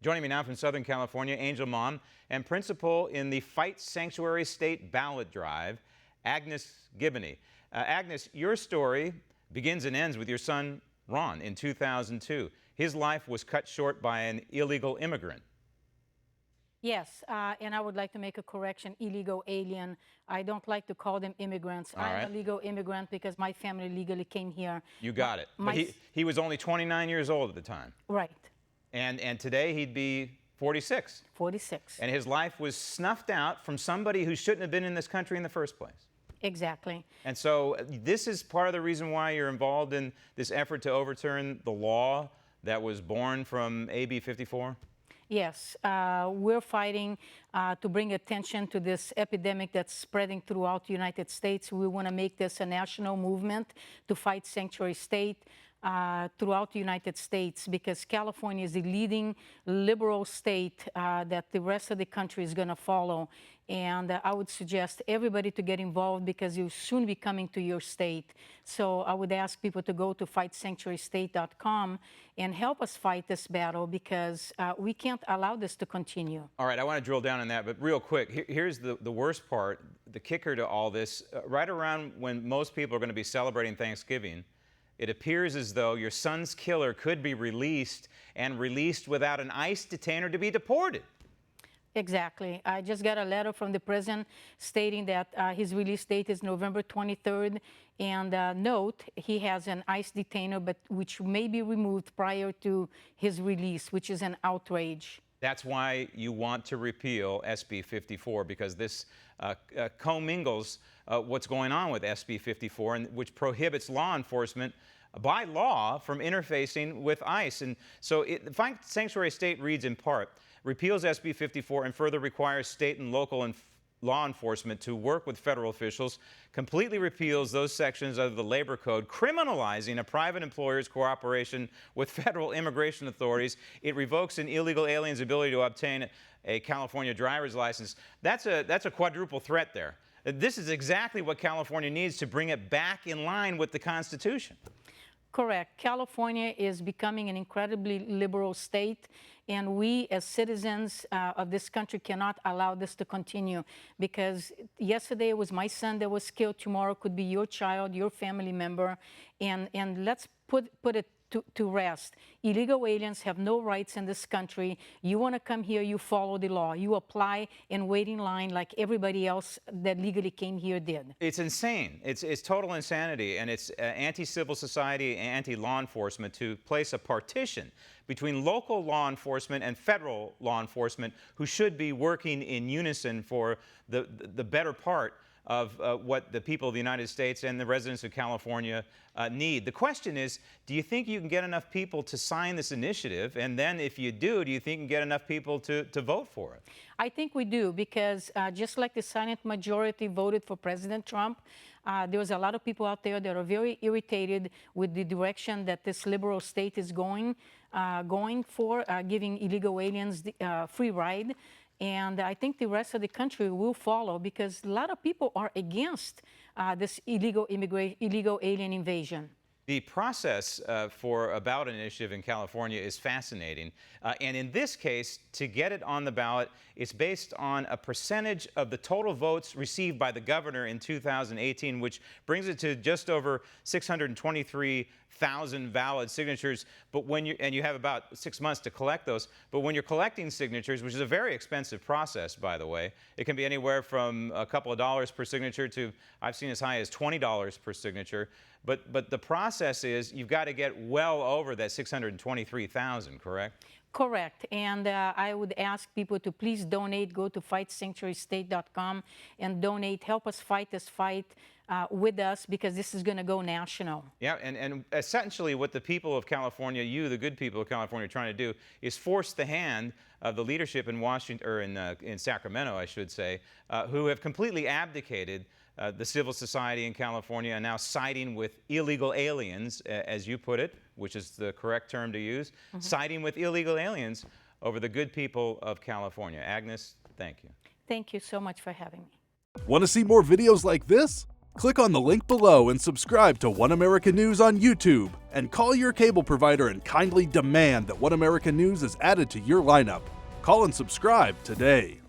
Joining me now from Southern California, Angel Mom and principal in the Fight Sanctuary State Ballot Drive, Agnes Gibboney. Agnes, your story begins and ends with your son, Ron, in 2002. His life was cut short by an illegal immigrant. Yes, and I would like to make a correction, illegal alien. I don't like to call them immigrants. I'm a legal immigrant because my family legally came here. You got it. But he was only 29 years old at the time. Right. And today he'd be 46. 46. And his life was snuffed out from somebody who shouldn't have been in this country in the first place. Exactly. And so this is part of the reason why you're involved in this effort to overturn the law that was born from AB 54? Yes, we're fighting to bring attention to this epidemic that's spreading throughout the United States. We want to make this a national movement to fight sanctuary state throughout the United States, because California is the leading liberal state that the rest of the country is going to follow. And I would suggest everybody to get involved, because you'll soon be coming to your state. So I would ask people to go to fightsanctuarystate.com and help us fight this battle, because we can't allow this to continue. All right, I want to drill down on that, but real quick, here's the worst part, the kicker to all this. Right around when most people are going to be celebrating Thanksgiving, it appears as though your son's killer could be released, and released without an ICE detainer to be deported. Exactly. I just got a letter from the president stating that his release date is November 23rd. And note, he has an ICE detainer, but which may be removed prior to his release, which is an outrage. That's why you want to repeal SB 54, because this commingles what's going on with SB 54, and which prohibits law enforcement by law from interfacing with ICE. And so the Fight Sanctuary State reads in part, repeals SB 54 and further requires state and local law enforcement to work with federal officials, completely repeals those sections of the Labor Code criminalizing a private employer's cooperation with federal immigration authorities. It revokes an illegal alien's ability to obtain a California driver's license. That's a quadruple threat there. This is exactly what California needs to bring it back in line with the Constitution. Correct. California is becoming an incredibly liberal state, and we as citizens of this country cannot allow this to continue, because yesterday it was my son that was killed. Tomorrow could be your child, your family member, and let's put it to rest. Illegal aliens have no rights in this country. You want to come here, you follow the law. You apply and wait in line like everybody else that legally came here did. It's insane. It's total insanity, and it's anti-civil society, anti-law enforcement to place a partition between local law enforcement and federal law enforcement, who should be working in unison for the better part of what the people of the United States and the residents of California need. The question is, do you think you can get enough people to sign this initiative? And then if you do you think you can get enough people to vote for it? I think we do, because just like the silent majority voted for President Trump, there was a lot of people out there that are very irritated with the direction that this liberal state is going for, giving illegal aliens the free ride. And I think the rest of the country will follow, because a lot of people are against this illegal alien invasion. The process for a ballot initiative in California is fascinating. And in this case, to get it on the ballot, it's based on a percentage of the total votes received by the governor in 2018, which brings it to just over 623,000 valid signatures. But and you have about 6 months to collect those. But when you're collecting signatures, which is a very expensive process, by the way, it can be anywhere from a couple of dollars per signature to, I've seen as high as $20 per signature. But the process is you've got to get well over that 623,000, correct? Correct. And I would ask people to please donate. Go to fightsanctuarystate.com and donate. Help us fight this fight with us, because this is going to go national. Yeah, and essentially what the people of California, you, the good people of California, are trying to do is force the hand of the leadership in Washington, or in Sacramento, I should say, who have completely abdicated the civil society in California, and now siding with illegal aliens, as you put it, which is the correct term to use, siding with illegal aliens over the good people of California. Agnes, thank you. Thank you so much for having me. Want to see more videos like this? Click on the link below and subscribe to One American News on YouTube, and call your cable provider and kindly demand that One American News is added to your lineup. Call and subscribe today.